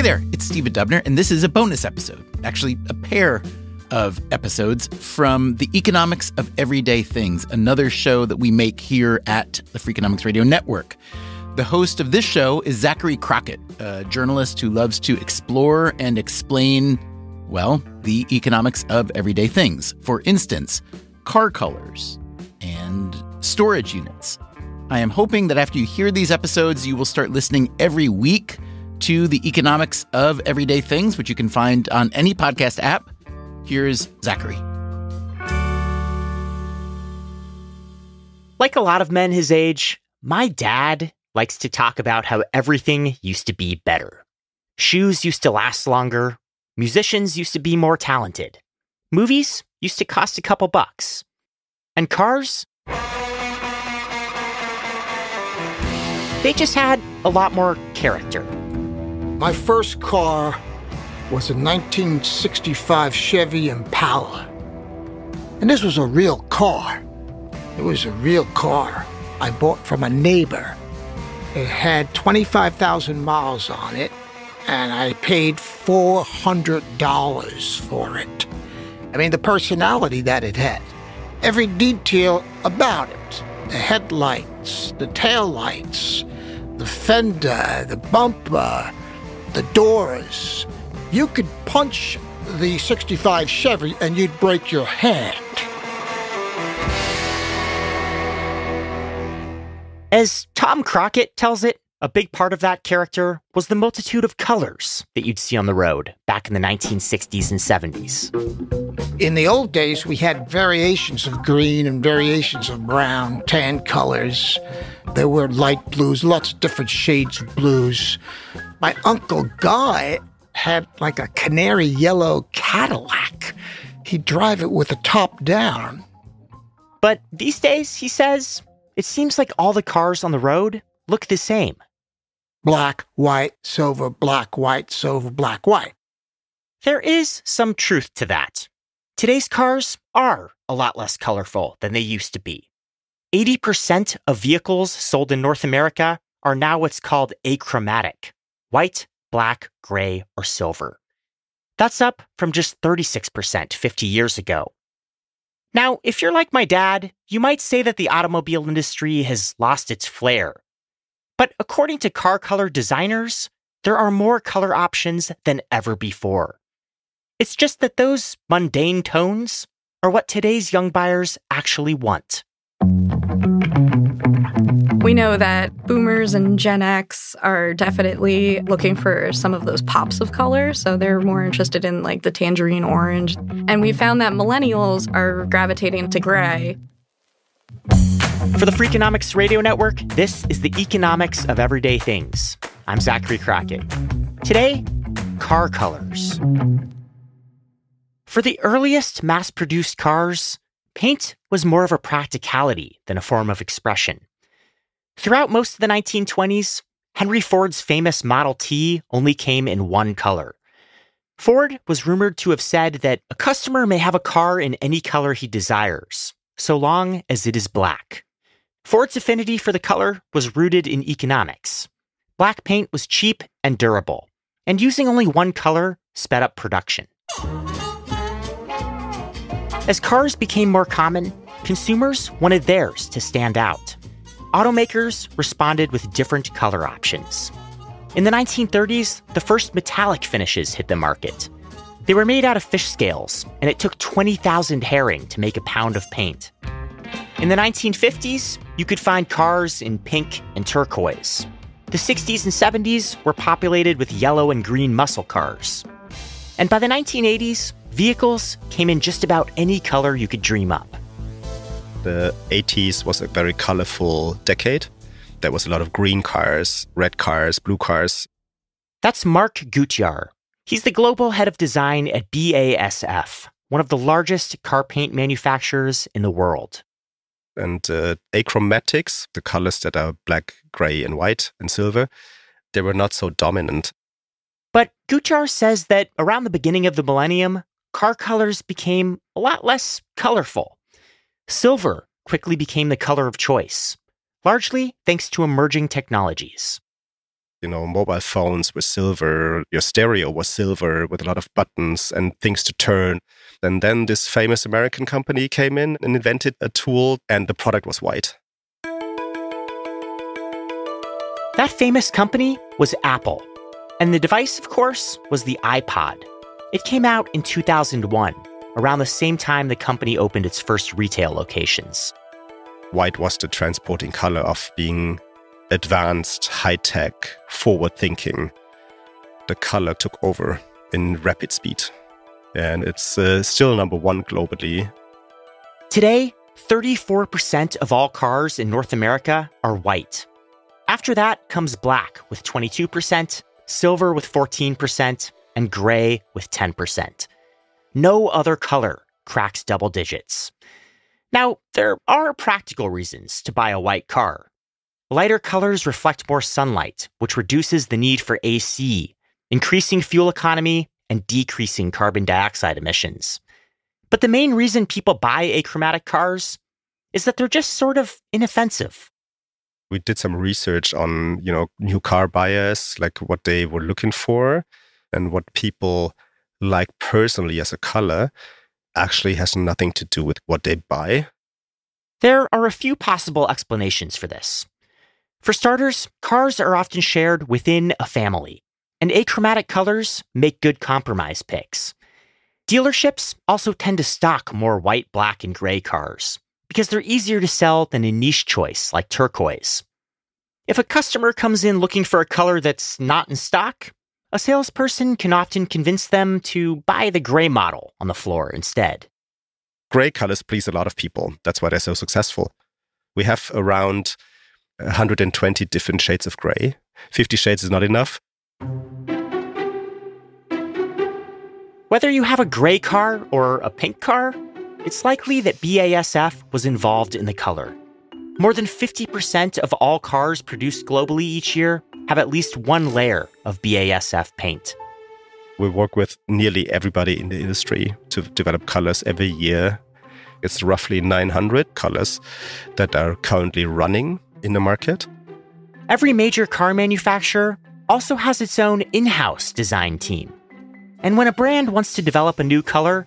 there, it's Stephen Dubner, and this is a bonus episode, actually a pair of episodes from the Economics of Everyday Things, another show that we make here at the Freakonomics Radio Network. The host of this show is Zachary Crockett, a journalist who loves to explore and explain, well, the economics of everyday things. For instance, car colors and storage units. I am hoping that after you hear these episodes, you will start listening every week to the Economics of Everyday Things, which you can find on any podcast app. Here's Zachary. Like a lot of men his age, my dad likes to talk about how everything used to be better. Shoes used to last longer. Musicians used to be more talented. Movies used to cost a couple bucks. And cars? They just had a lot more character. My first car was a 1965 Chevy Impala. And this was a real car. It was a real car I bought from a neighbor. It had 25,000 miles on it, and I paid $400 for it. I mean, the personality that it had. Every detail about it. The headlights, the taillights, the fender, the bumper, the doors. You could punch the 65 Chevy and you'd break your hand. As Tom Crockett tells it, a big part of that character was the multitude of colors that you'd see on the road back in the 1960s and 70s. In the old days, we had variations of green and variations of brown, tan colors. There were light blues, lots of different shades of blues. My Uncle Guy had like a canary yellow Cadillac. He'd drive it with the top down. But these days, he says, it seems like all the cars on the road look the same. Black, white, silver, black, white, silver, black, white. There is some truth to that. Today's cars are a lot less colorful than they used to be. 80% of vehicles sold in North America are now what's called achromatic: white, black, gray, or silver. That's up from just 36% 50 years ago. Now, if you're like my dad, you might say that the automobile industry has lost its flair. But according to car color designers, there are more color options than ever before. It's just that those mundane tones are what today's young buyers actually want. We know that boomers and Gen X are definitely looking for some of those pops of color, so they're more interested in like the tangerine orange. And we found that millennials are gravitating to gray. For the Freakonomics Radio Network, this is the Economics of Everyday Things. I'm Zachary Crockett. Today, car colors. For the earliest mass-produced cars, paint was more of a practicality than a form of expression. Throughout most of the 1920s, Henry Ford's famous Model T only came in one color. Ford was rumored to have said that a customer may have a car in any color he desires, so long as it is black. Ford's affinity for the color was rooted in economics. Black paint was cheap and durable, and using only one color sped up production. As cars became more common, consumers wanted theirs to stand out. Automakers responded with different color options. In the 1930s, the first metallic finishes hit the market. They were made out of fish scales, and it took 20,000 herring to make a pound of paint. In the 1950s, you could find cars in pink and turquoise. The 60s and 70s were populated with yellow and green muscle cars. And by the 1980s, vehicles came in just about any color you could dream up. The 80s was a very colorful decade. There was a lot of green cars, red cars, blue cars. That's Mark Gutjahr. He's the global head of design at BASF, one of the largest car paint manufacturers in the world. And achromatics, the colors that are black, gray, and white, and silver, they were not so dominant. But Gutjahr says that around the beginning of the millennium, car colors became a lot less colorful. Silver quickly became the color of choice, largely thanks to emerging technologies. Mobile phones were silver, your stereo was silver with a lot of buttons and things to turn. And then this famous American company came in and invented a tool, and the product was white. That famous company was Apple. And the device, of course, was the iPod. It came out in 2001, around the same time the company opened its first retail locations. White was the transporting color of being advanced, high-tech, forward-thinking. The color took over in rapid speed. And it's still number one globally. Today, 34% of all cars in North America are white. After that comes black with 22%, silver with 14%, and gray with 10%. No other color cracks double digits. Now, there are practical reasons to buy a white car. Lighter colors reflect more sunlight, which reduces the need for AC, increasing fuel economy and decreasing carbon dioxide emissions. But the main reason people buy achromatic cars is that they're just sort of inoffensive. We did some research on, new car buyers, like what they were looking for and what people like personally as a color actually has nothing to do with what they buy. There are a few possible explanations for this. For starters, cars are often shared within a family, and achromatic colors make good compromise picks. Dealerships also tend to stock more white, black, and gray cars because they're easier to sell than a niche choice like turquoise. If a customer comes in looking for a color that's not in stock, a salesperson can often convince them to buy the gray model on the floor instead. Gray colors please a lot of people. That's why they're so successful. We have around 120 different shades of gray. 50 shades is not enough. Whether you have a gray car or a pink car, it's likely that BASF was involved in the color. More than 50% of all cars produced globally each year have at least one layer of BASF paint. We work with nearly everybody in the industry to develop colors every year. It's roughly 900 colors that are currently running in the market. Every major car manufacturer also has its own in-house design team. And when a brand wants to develop a new color,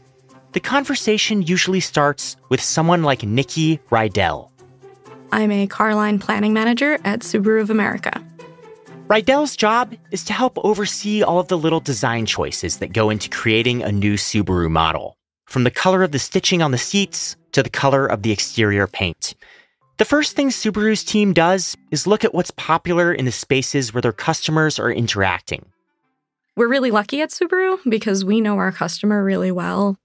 the conversation usually starts with someone like Nikki Rydell. I'm a car line planning manager at Subaru of America. Rydell's job is to help oversee all of the little design choices that go into creating a new Subaru model, from the color of the stitching on the seats to the color of the exterior paint. The first thing Subaru's team does is look at what's popular in the spaces where their customers are interacting. We're really lucky at Subaru because we know our customer really well.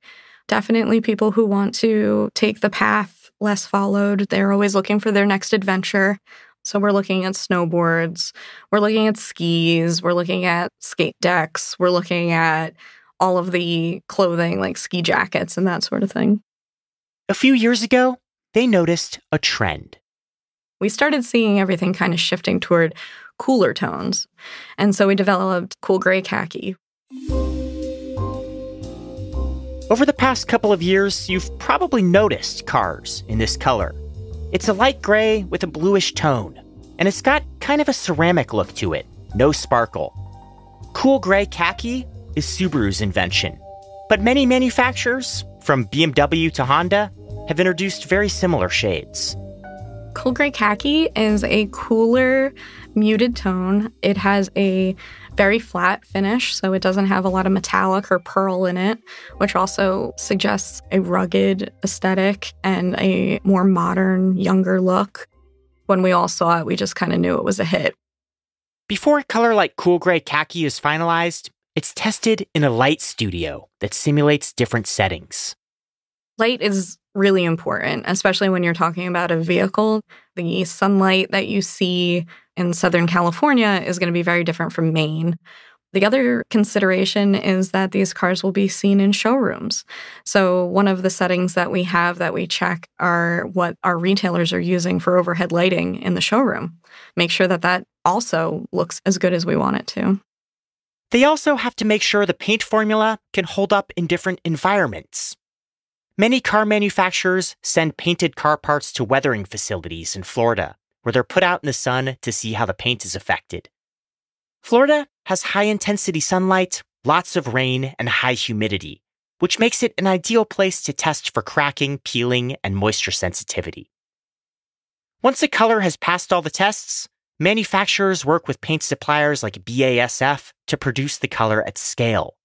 Definitely people who want to take the path less followed. They're always looking for their next adventure. So we're looking at snowboards, we're looking at skis, we're looking at skate decks, we're looking at all of the clothing like ski jackets and that sort of thing. A few years ago, they noticed a trend. We started seeing everything kind of shifting toward cooler tones. And so we developed cool gray khaki. Over the past couple of years, you've probably noticed cars in this color. It's a light gray with a bluish tone, and it's got kind of a ceramic look to it, no sparkle. Cool gray khaki is Subaru's invention, but many manufacturers, from BMW to Honda, have introduced very similar shades. Cool gray khaki is a cooler, muted tone. It has a very flat finish, so it doesn't have a lot of metallic or pearl in it, which also suggests a rugged aesthetic and a more modern, younger look. When we all saw it, we just kind of knew it was a hit. Before a color like cool gray khaki is finalized, it's tested in a light studio that simulates different settings. Light is really important, especially when you're talking about a vehicle. The sunlight that you see in Southern California is going to be very different from Maine. The other consideration is that these cars will be seen in showrooms. So one of the settings that we have that we check are what our retailers are using for overhead lighting in the showroom. Make sure that that also looks as good as we want it to. They also have to make sure the paint formula can hold up in different environments. Many car manufacturers send painted car parts to weathering facilities in Florida, where they're put out in the sun to see how the paint is affected. Florida has high-intensity sunlight, lots of rain, and high humidity, which makes it an ideal place to test for cracking, peeling, and moisture sensitivity. Once a color has passed all the tests, manufacturers work with paint suppliers like BASF to produce the color at scale.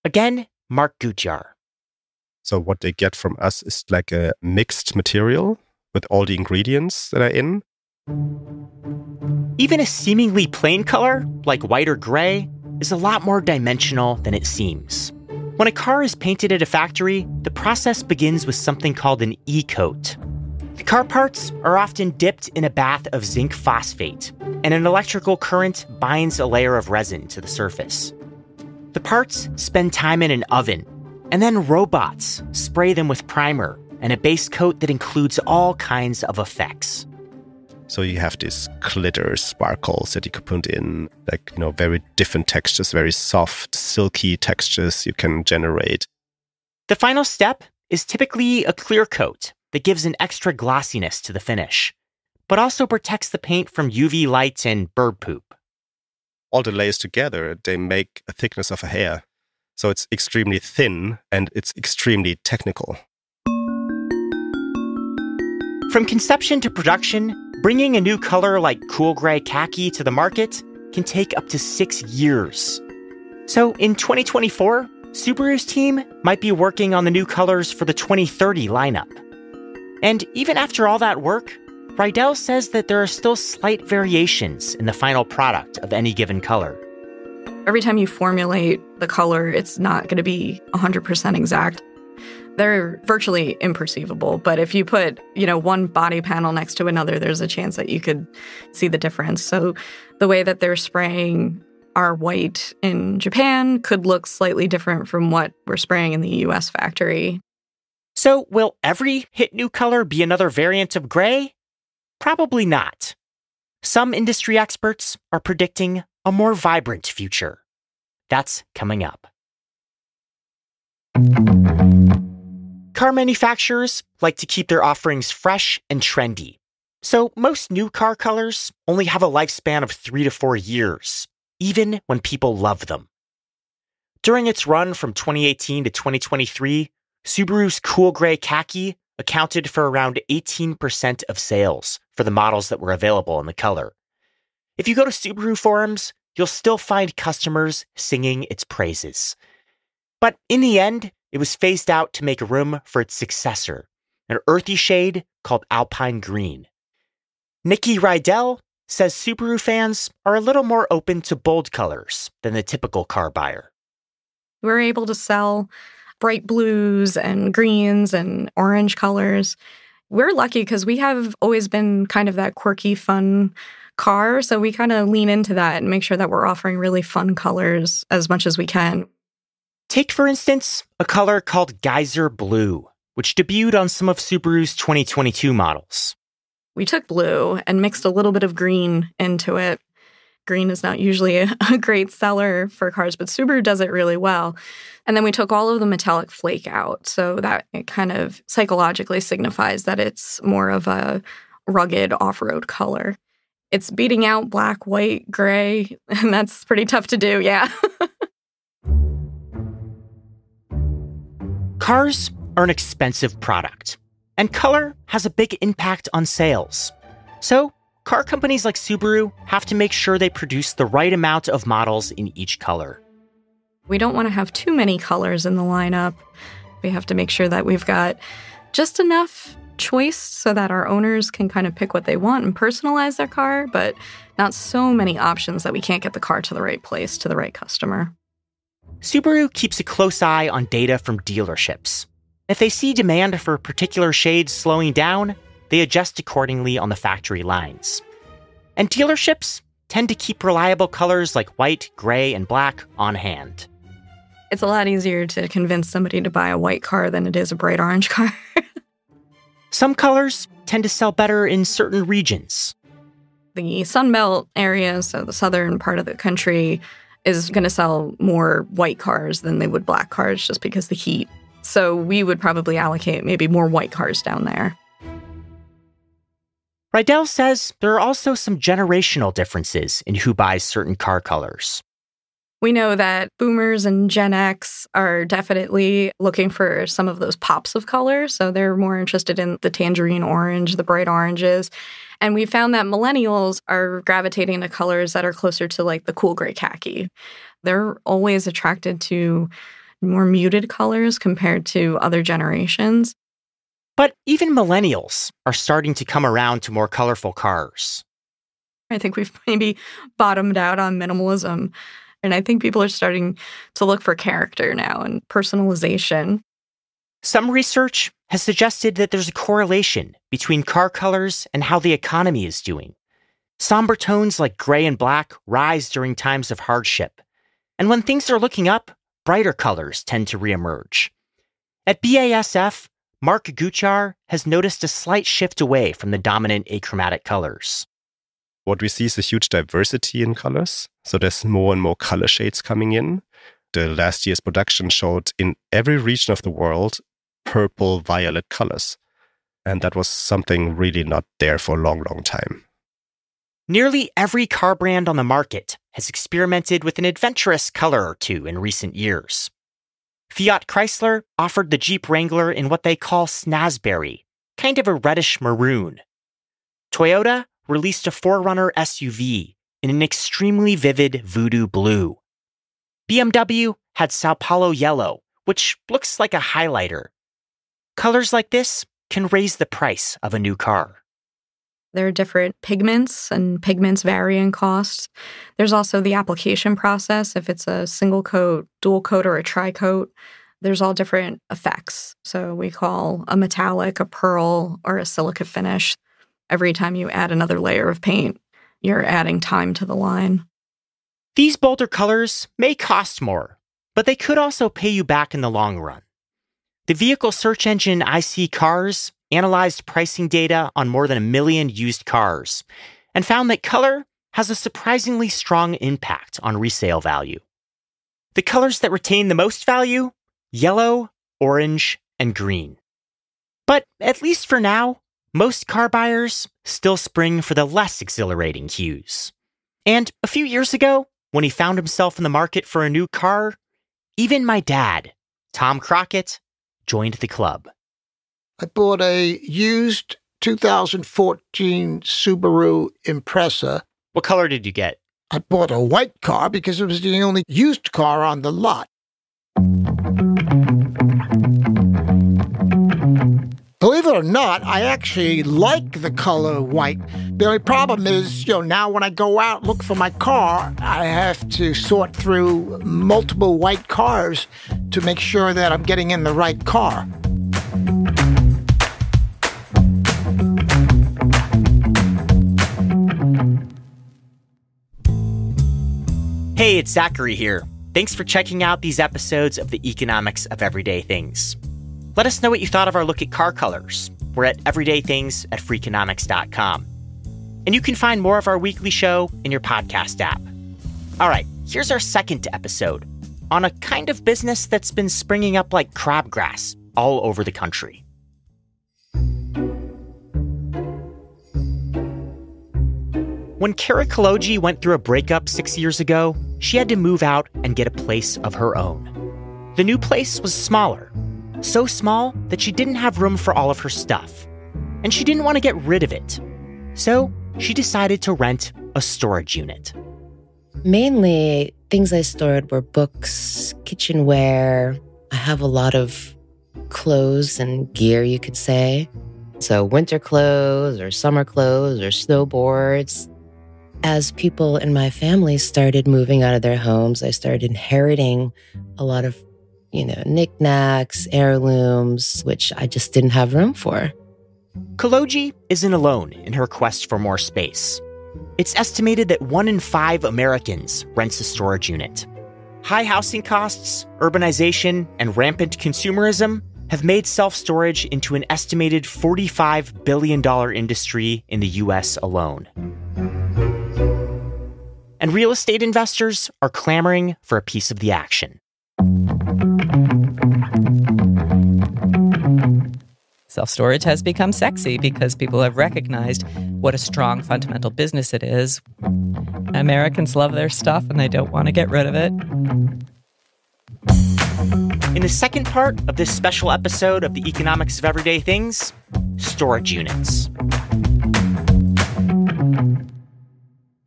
Again, Mark Gutjahr. So what they get from us is like a mixed material with all the ingredients that are in. Even a seemingly plain color, like white or gray, is a lot more dimensional than it seems. When a car is painted at a factory, the process begins with something called an E-coat. The car parts are often dipped in a bath of zinc phosphate, and an electrical current binds a layer of resin to the surface. The parts spend time in an oven, and then robots spray them with primer and a base coat that includes all kinds of effects. So you have these glitter sparkles that you could put in, like, very different textures, very soft, silky textures you can generate. The final step is typically a clear coat that gives an extra glossiness to the finish, but also protects the paint from UV light and bird poop. All the layers together, they make a thickness of a hair. So it's extremely thin and it's extremely technical. From conception to production, bringing a new color like cool gray khaki to the market can take up to 6 years. So in 2024, Subaru's team might be working on the new colors for the 2030 lineup. And even after all that work, Rydell says that there are still slight variations in the final product of any given color. Every time you formulate the color, it's not going to be 100% exact. They're virtually imperceivable, but if you put, one body panel next to another, there's a chance that you could see the difference. So the way that they're spraying our white in Japan could look slightly different from what we're spraying in the US factory. So will every hit new color be another variant of gray? Probably not. Some industry experts are predicting a more vibrant future. That's coming up. Car manufacturers like to keep their offerings fresh and trendy. So most new car colors only have a lifespan of 3 to 4 years, even when people love them. During its run from 2018 to 2023, Subaru's cool gray khaki accounted for around 18% of sales for the models that were available in the color. If you go to Subaru forums, you'll still find customers singing its praises. But in the end, it was phased out to make room for its successor, an earthy shade called Alpine Green. Nikki Rydell says Subaru fans are a little more open to bold colors than the typical car buyer. We're able to sell bright blues and greens and orange colors. We're lucky because we have always been kind of that quirky, fun car. So we kind of lean into that and make sure that we're offering really fun colors as much as we can. Take, for instance, a color called Geyser Blue, which debuted on some of Subaru's 2022 models. We took blue and mixed a little bit of green into it. Green is not usually a great seller for cars, but Subaru does it really well. And then we took all of the metallic flake out, so that it kind of psychologically signifies that it's more of a rugged off-road color. It's beating out black, white, gray, and that's pretty tough to do, yeah. Cars are an expensive product, and color has a big impact on sales. So, car companies like Subaru have to make sure they produce the right amount of models in each color. We don't want to have too many colors in the lineup. We have to make sure that we've got just enough choice so that our owners can kind of pick what they want and personalize their car, but not so many options that we can't get the car to the right place, to the right customer. Subaru keeps a close eye on data from dealerships. If they see demand for particular shades slowing down, they adjust accordingly on the factory lines. And dealerships tend to keep reliable colors like white, gray, and black on hand. It's a lot easier to convince somebody to buy a white car than it is a bright orange car. Some colors tend to sell better in certain regions. The Sunbelt area, so the southern part of the country, is going to sell more white cars than they would black cars just because the heat. So we would probably allocate maybe more white cars down there. Rydell says there are also some generational differences in who buys certain car colors. We know that boomers and Gen X are definitely looking for some of those pops of color. So they're more interested in the tangerine orange, the bright oranges. And we found that millennials are gravitating to colors that are closer to like the cool gray khaki. They're always attracted to more muted colors compared to other generations. But even millennials are starting to come around to more colorful cars. I think we've maybe bottomed out on minimalism. And I think people are starting to look for character now and personalization. Some research has suggested that there's a correlation between car colors and how the economy is doing. Somber tones like gray and black rise during times of hardship. And when things are looking up, brighter colors tend to reemerge. At BASF, Mark Guchar has noticed a slight shift away from the dominant achromatic colors. What we see is a huge diversity in colors. So there's more and more color shades coming in. The last year's production showed in every region of the world purple, violet colors. And that was something really not there for a long, long time. Nearly every car brand on the market has experimented with an adventurous color or two in recent years. Fiat Chrysler offered the Jeep Wrangler in what they call snazberry, kind of a reddish maroon. Toyota released a 4Runner SUV in an extremely vivid voodoo blue. BMW had Sao Paulo yellow, which looks like a highlighter. Colors like this can raise the price of a new car. There are different pigments, and pigments vary in cost. There's also the application process. If it's a single coat, dual coat, or a tri-coat, there's all different effects. So we call a metallic, a pearl, or a silica finish. Every time you add another layer of paint, you're adding time to the line. These bolder colors may cost more, but they could also pay you back in the long run. The vehicle search engine IC Cars analyzed pricing data on more than 1 million used cars and found that color has a surprisingly strong impact on resale value. The colors that retain the most value? Yellow, orange, and green. But at least for now, most car buyers still spring for the less exhilarating hues. And a few years ago, when he found himself in the market for a new car, even my dad, Tom Crockett, joined the club. I bought a used 2014 Subaru Impreza. What color did you get? I bought a white car because it was the only used car on the lot. Believe it or not, I actually like the color white. The only problem is, now when I go out look for my car, I have to sort through multiple white cars to make sure that I'm getting in the right car. Hey, it's Zachary here. Thanks for checking out these episodes of the Economics of Everyday Things. Let us know what you thought of our look at car colors. We're at everydaythings@freakonomics.com. And you can find more of our weekly show in your podcast app. All right, here's our second episode on a kind of business that's been springing up like crabgrass all over the country. When Kara Kaloji went through a breakup 6 years ago, she had to move out and get a place of her own. The new place was smaller. So small that she didn't have room for all of her stuff. And she didn't want to get rid of it. So she decided to rent a storage unit. Mainly, things I stored were books, kitchenware. I have a lot of clothes and gear, you could say. So winter clothes or summer clothes or snowboards. As people in my family started moving out of their homes, I started inheriting a lot of knickknacks, heirlooms, which I just didn't have room for. Kaloji isn't alone in her quest for more space. It's estimated that 1 in 5 Americans rents a storage unit. High housing costs, urbanization, and rampant consumerism have made self-storage into an estimated $45 billion industry in the U.S. alone. And real estate investors are clamoring for a piece of the action. Self-storage has become sexy because people have recognized what a strong fundamental business it is. Americans love their stuff and they don't want to get rid of it. In the second part of this special episode of the Economics of Everyday Things, storage units.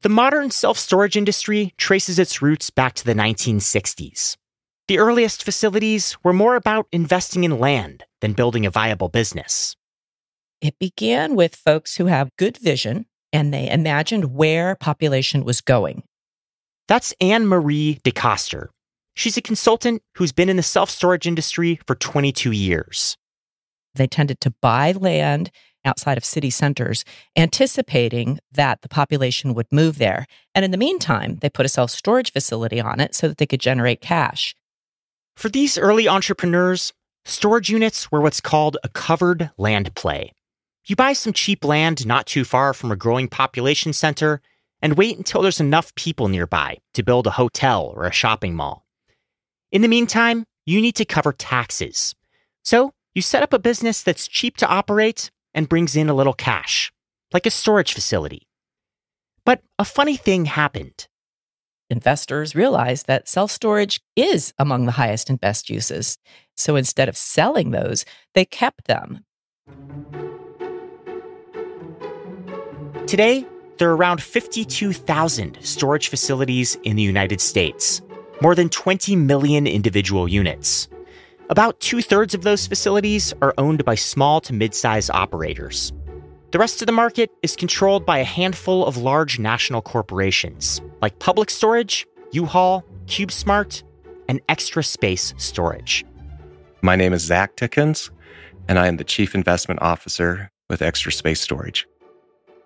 The modern self-storage industry traces its roots back to the 1960s. The earliest facilities were more about investing in land than building a viable business. It began with folks who have good vision, and they imagined where population was going. That's Anne-Marie DeCoster. She's a consultant who's been in the self-storage industry for 22 years. They tended to buy land outside of city centers, anticipating that the population would move there. And in the meantime, they put a self-storage facility on it so that they could generate cash. For these early entrepreneurs, storage units were what's called a covered land play. You buy some cheap land not too far from a growing population center and wait until there's enough people nearby to build a hotel or a shopping mall. In the meantime, you need to cover taxes. So you set up a business that's cheap to operate and brings in a little cash, like a storage facility. But a funny thing happened. Investors realized that self-storage is among the highest and best uses. So instead of selling those, they kept them. Today, there are around 52,000 storage facilities in the United States, more than 20 million individual units. About 2/3 of those facilities are owned by small to mid-size operators. The rest of the market is controlled by a handful of large national corporations, like Public Storage, U-Haul, CubeSmart, and Extra Space Storage. My name is Zach Dickens, and I am the Chief Investment Officer with Extra Space Storage.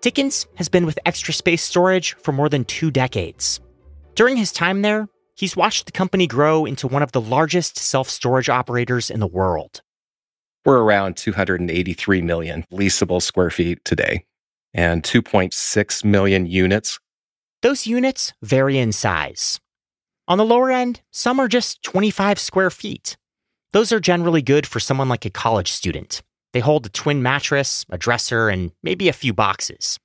Dickens has been with Extra Space Storage for more than 2 decades. During his time there, he's watched the company grow into one of the largest self-storage operators in the world. We're around 283 million leasable square feet today, and 2.6 million units. Those units vary in size. On the lower end, some are just 25 square feet. Those are generally good for someone like a college student. They hold a twin mattress, a dresser, and maybe a few boxes.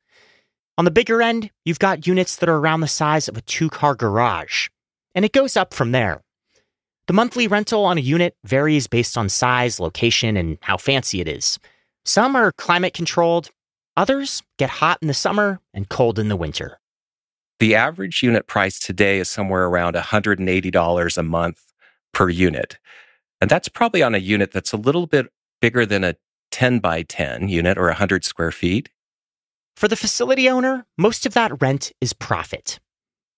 On the bigger end, you've got units that are around the size of a 2-car garage, and it goes up from there. The monthly rental on a unit varies based on size, location, and how fancy it is. Some are climate-controlled. Others get hot in the summer and cold in the winter. The average unit price today is somewhere around $180 a month per unit. And that's probably on a unit that's a little bit bigger than a 10 by 10 unit or 100 square feet. For the facility owner, most of that rent is profit.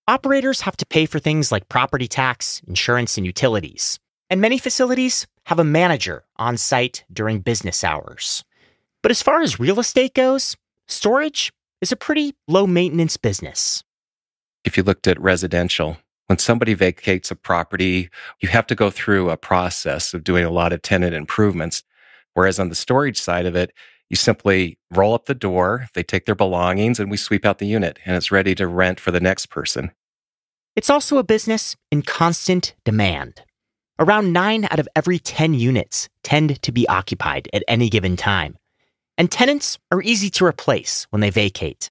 Operators have to pay for things like property tax, insurance, and utilities. And many facilities have a manager on site during business hours. But as far as real estate goes, storage is a pretty low-maintenance business. If you looked at residential, when somebody vacates a property, you have to go through a process of doing a lot of tenant improvements. Whereas on the storage side of it, you simply roll up the door, they take their belongings, and we sweep out the unit, and it's ready to rent for the next person. It's also a business in constant demand. Around 9 out of every 10 units tend to be occupied at any given time. And tenants are easy to replace when they vacate.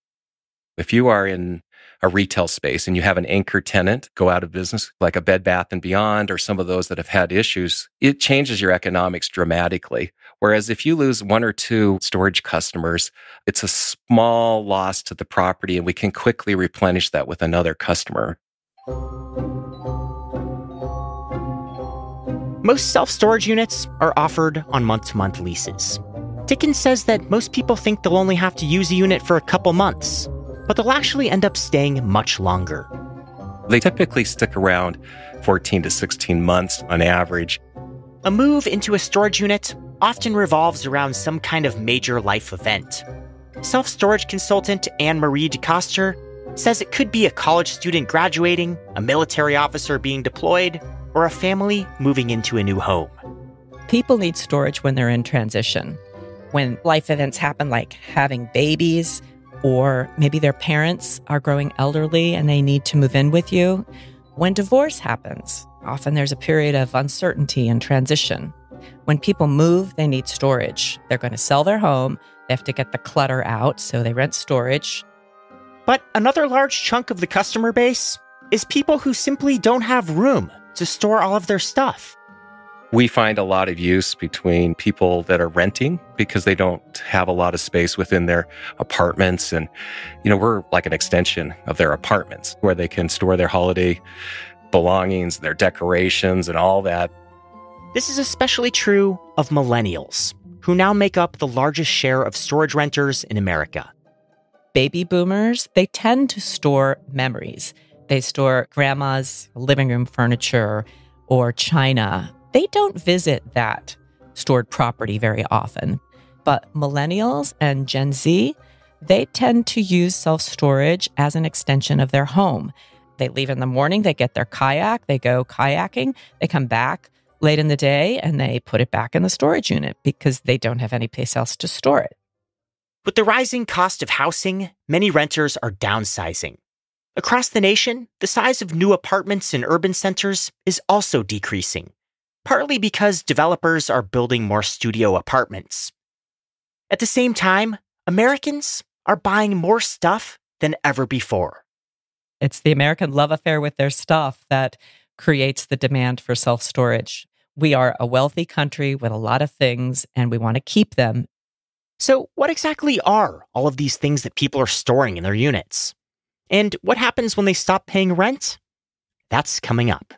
If you are in a retail space and you have an anchor tenant go out of business, like a Bed Bath & Beyond or some of those that have had issues, it changes your economics dramatically. Whereas if you lose 1 or 2 storage customers, it's a small loss to the property and we can quickly replenish that with another customer. Most self-storage units are offered on month-to-month leases. Dickens says that most people think they'll only have to use a unit for a couple months, but they'll actually end up staying much longer. They typically stick around 14 to 16 months on average. A move into a storage unit often revolves around some kind of major life event. Self-storage consultant Anne-Marie DeCoster says it could be a college student graduating, a military officer being deployed, or a family moving into a new home. People need storage when they're in transition. When life events happen like having babies, or maybe their parents are growing elderly and they need to move in with you. When divorce happens, often there's a period of uncertainty and transition. When people move, they need storage. They're going to sell their home. They have to get the clutter out, so they rent storage. But another large chunk of the customer base is people who simply don't have room to store all of their stuff. We find a lot of use between people that are renting because they don't have a lot of space within their apartments. And, we're like an extension of their apartments where they can store their holiday belongings, their decorations, and all that. This is especially true of millennials, who now make up the largest share of storage renters in America. Baby boomers, they tend to store memories. They store grandma's living room furniture or china. They don't visit that stored property very often. But millennials and Gen Z, they tend to use self-storage as an extension of their home. They leave in the morning, they get their kayak, they go kayaking, they come back late in the day, and they put it back in the storage unit because they don't have any place else to store it. With the rising cost of housing, many renters are downsizing. Across the nation, the size of new apartments in urban centers is also decreasing, partly because developers are building more studio apartments. At the same time, Americans are buying more stuff than ever before. It's the American love affair with their stuff that creates the demand for self-storage. We are a wealthy country with a lot of things, and we want to keep them. So what exactly are all of these things that people are storing in their units? And what happens when they stop paying rent? That's coming up.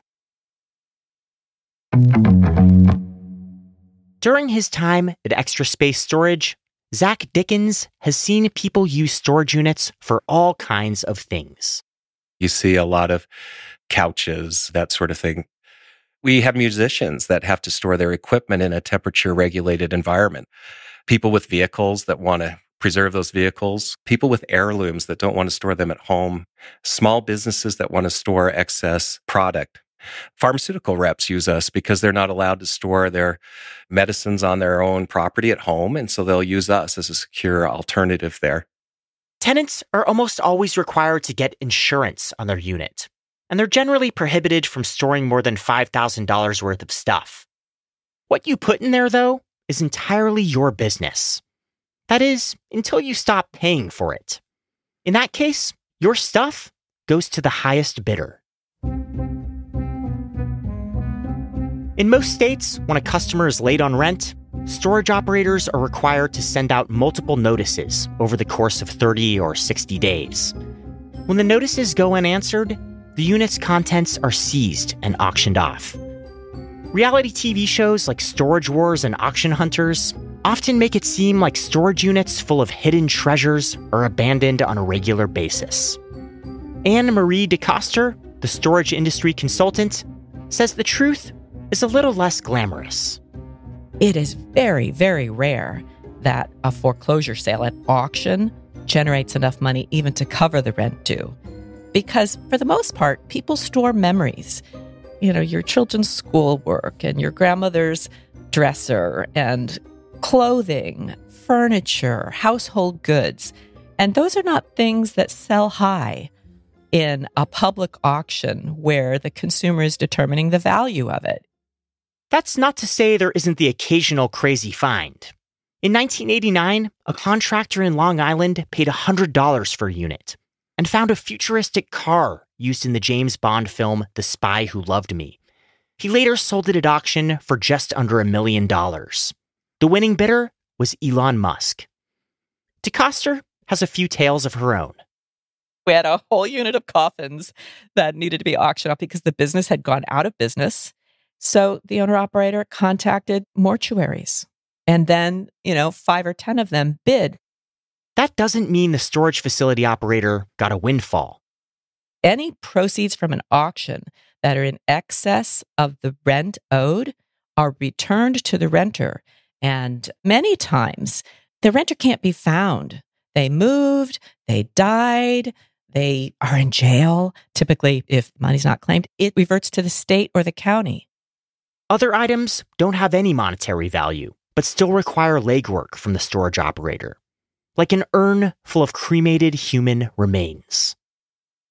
During his time at Extra Space Storage, Zach Dickens has seen people use storage units for all kinds of things. You see a lot of couches, that sort of thing. We have musicians that have to store their equipment in a temperature-regulated environment. People with vehicles that want to preserve those vehicles. People with heirlooms that don't want to store them at home. Small businesses that want to store excess product. Pharmaceutical reps use us because they're not allowed to store their medicines on their own property at home, and so they'll use us as a secure alternative there. Tenants are almost always required to get insurance on their unit, and they're generally prohibited from storing more than $5,000 worth of stuff. What you put in there, though, is entirely your business. That is, until you stop paying for it. In that case, your stuff goes to the highest bidder. In most states, when a customer is late on rent, storage operators are required to send out multiple notices over the course of 30 or 60 days. When the notices go unanswered, the unit's contents are seized and auctioned off. Reality TV shows like Storage Wars and Auction Hunters often make it seem like storage units full of hidden treasures are abandoned on a regular basis. Anne Marie DeCoster, the storage industry consultant, says the truth is a little less glamorous. It is very, very rare that a foreclosure sale at auction generates enough money even to cover the rent due. Because for the most part, people store memories. Your children's schoolwork and your grandmother's dresser and clothing, furniture, household goods. And those are not things that sell high in a public auction where the consumer is determining the value of it. That's not to say there isn't the occasional crazy find. In 1989, a contractor in Long Island paid $100 for a unit and found a futuristic car used in the James Bond film The Spy Who Loved Me. He later sold it at auction for just under $1 million. The winning bidder was Elon Musk. DeCoster has a few tales of her own. We had a whole unit of coffins that needed to be auctioned off because the business had gone out of business. So the owner-operator contacted mortuaries. And then, 5 or 10 of them bid. That doesn't mean the storage facility operator got a windfall. Any proceeds from an auction that are in excess of the rent owed are returned to the renter. And many times, the renter can't be found. They moved, they died, they are in jail. Typically, if money's not claimed, it reverts to the state or the county. Other items don't have any monetary value, but still require legwork from the storage operator, like an urn full of cremated human remains.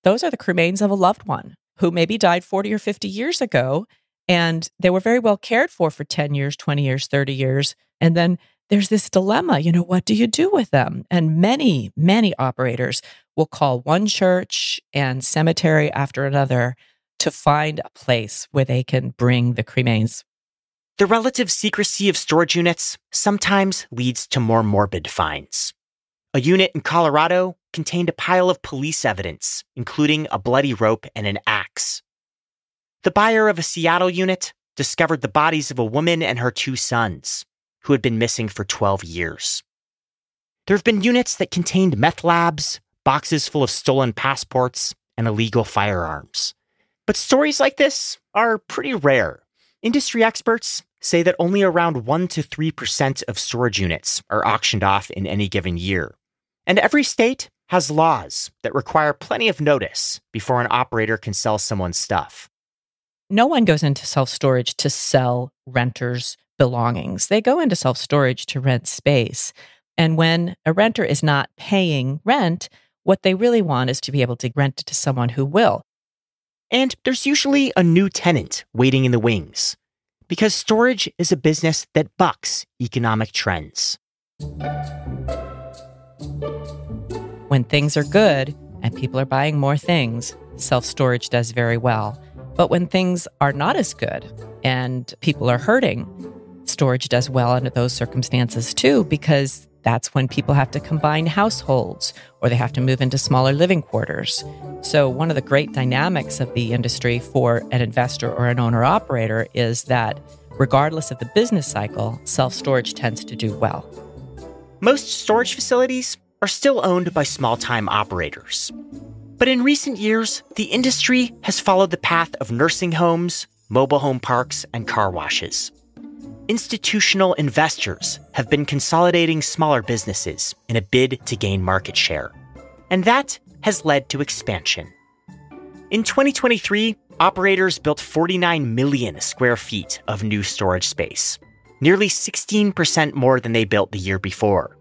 Those are the cremains of a loved one who maybe died 40 or 50 years ago, And they were very well cared for 10 years, 20 years, 30 years. And then there's this dilemma, what do you do with them? And many, many operators will call one church and cemetery after another to find a place where they can bring the cremains. The relative secrecy of storage units sometimes leads to more morbid finds. A unit in Colorado contained a pile of police evidence, including a bloody rope and an axe. The buyer of a Seattle unit discovered the bodies of a woman and her 2 sons, who had been missing for 12 years. There have been units that contained meth labs, boxes full of stolen passports, and illegal firearms. But stories like this are pretty rare. Industry experts say that only around 1 to 3% of storage units are auctioned off in any given year. And every state has laws that require plenty of notice before an operator can sell someone's stuff. No one goes into self-storage to sell renters' belongings. They go into self-storage to rent space. And when a renter is not paying rent, what they really want is to be able to rent it to someone who will. And there's usually a new tenant waiting in the wings, because storage is a business that bucks economic trends. When things are good and people are buying more things, self-storage does very well. But when things are not as good and people are hurting, storage does well under those circumstances too, because that's when people have to combine households or they have to move into smaller living quarters. So one of the great dynamics of the industry for an investor or an owner-operator is that regardless of the business cycle, self-storage tends to do well. Most storage facilities are still owned by small-time operators. But in recent years, the industry has followed the path of nursing homes, mobile home parks, and car washes. Institutional investors have been consolidating smaller businesses in a bid to gain market share. And that has led to expansion. In 2023, operators built 49 million square feet of new storage space, nearly 16% more than they built the year before.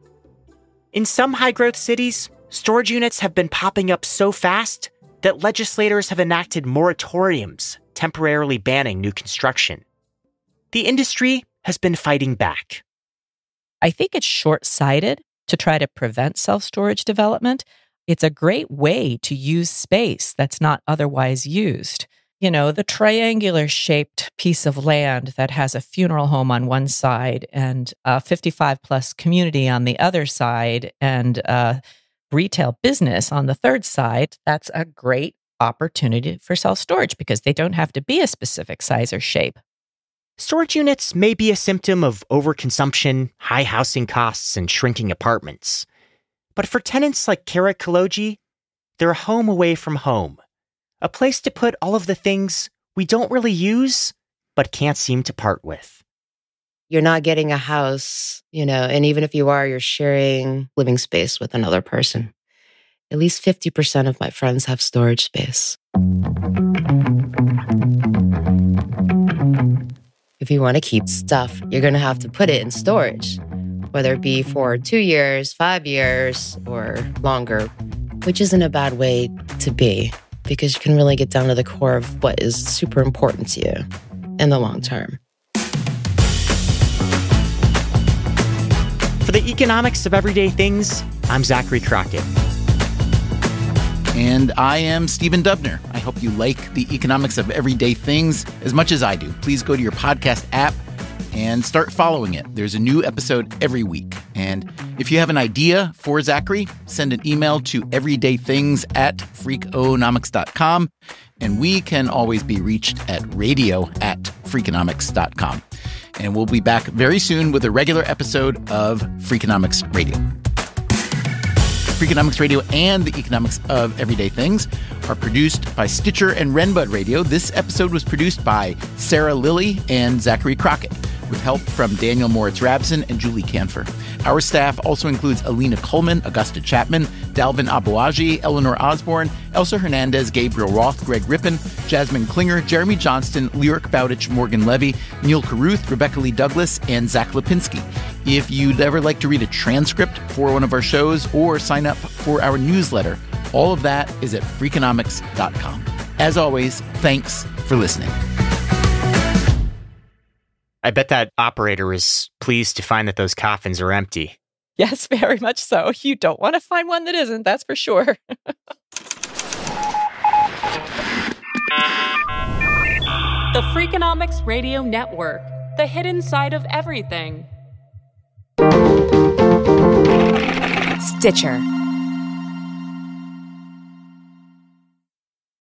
In some high-growth cities, storage units have been popping up so fast that legislators have enacted moratoriums temporarily banning new construction. The industry has been fighting back. I think it's short-sighted to try to prevent self-storage development. It's a great way to use space that's not otherwise used. The triangular-shaped piece of land that has a funeral home on one side and a 55-plus community on the other side and a retail business on the third side, that's a great opportunity for self-storage because they don't have to be a specific size or shape. Storage units may be a symptom of overconsumption, high housing costs, and shrinking apartments. But for tenants like Kara Kaloji, they're a home away from home. A place to put all of the things we don't really use, but can't seem to part with. You're not getting a house, and even if you are, you're sharing living space with another person. At least 50% of my friends have storage space. If you want to keep stuff, you're going to have to put it in storage, whether it be for 2 years, 5 years, or longer, which isn't a bad way to be, because you can really get down to the core of what is super important to you in the long term. For the economics of everyday things, I'm Zachary Crockett. And I am Stephen Dubner. I hope you like the economics of everyday things as much as I do. Please go to your podcast app and start following it. There's a new episode every week. And if you have an idea for Zachary, send an email to everydaythings@freakonomics.com. And we can always be reached at radio@freakonomics.com. And we'll be back very soon with a regular episode of Freakonomics Radio. Freakonomics Radio and the Economics of Everyday Things are produced by Stitcher and Renbud Radio. This episode was produced by Sarah Lilly and Zachary Crockett, with help from Daniel Moritz-Rabson and Julie Canfer. Our staff also includes Alina Coleman, Augusta Chapman, Dalvin Abuaji, Eleanor Osborne, Elsa Hernandez, Gabriel Roth, Greg Rippin, Jasmine Klinger, Jeremy Johnston, Lyric Bowditch, Morgan Levy, Neil Carruth, Rebecca Lee Douglas, and Zach Lipinski. If you'd ever like to read a transcript for one of our shows or sign up for our newsletter, all of that is at freakonomics.com. As always, thanks for listening. I bet that operator is pleased to find that those coffins are empty. Yes, very much so. You don't want to find one that isn't, that's for sure. The Freakonomics Radio Network, the hidden side of everything. Stitcher.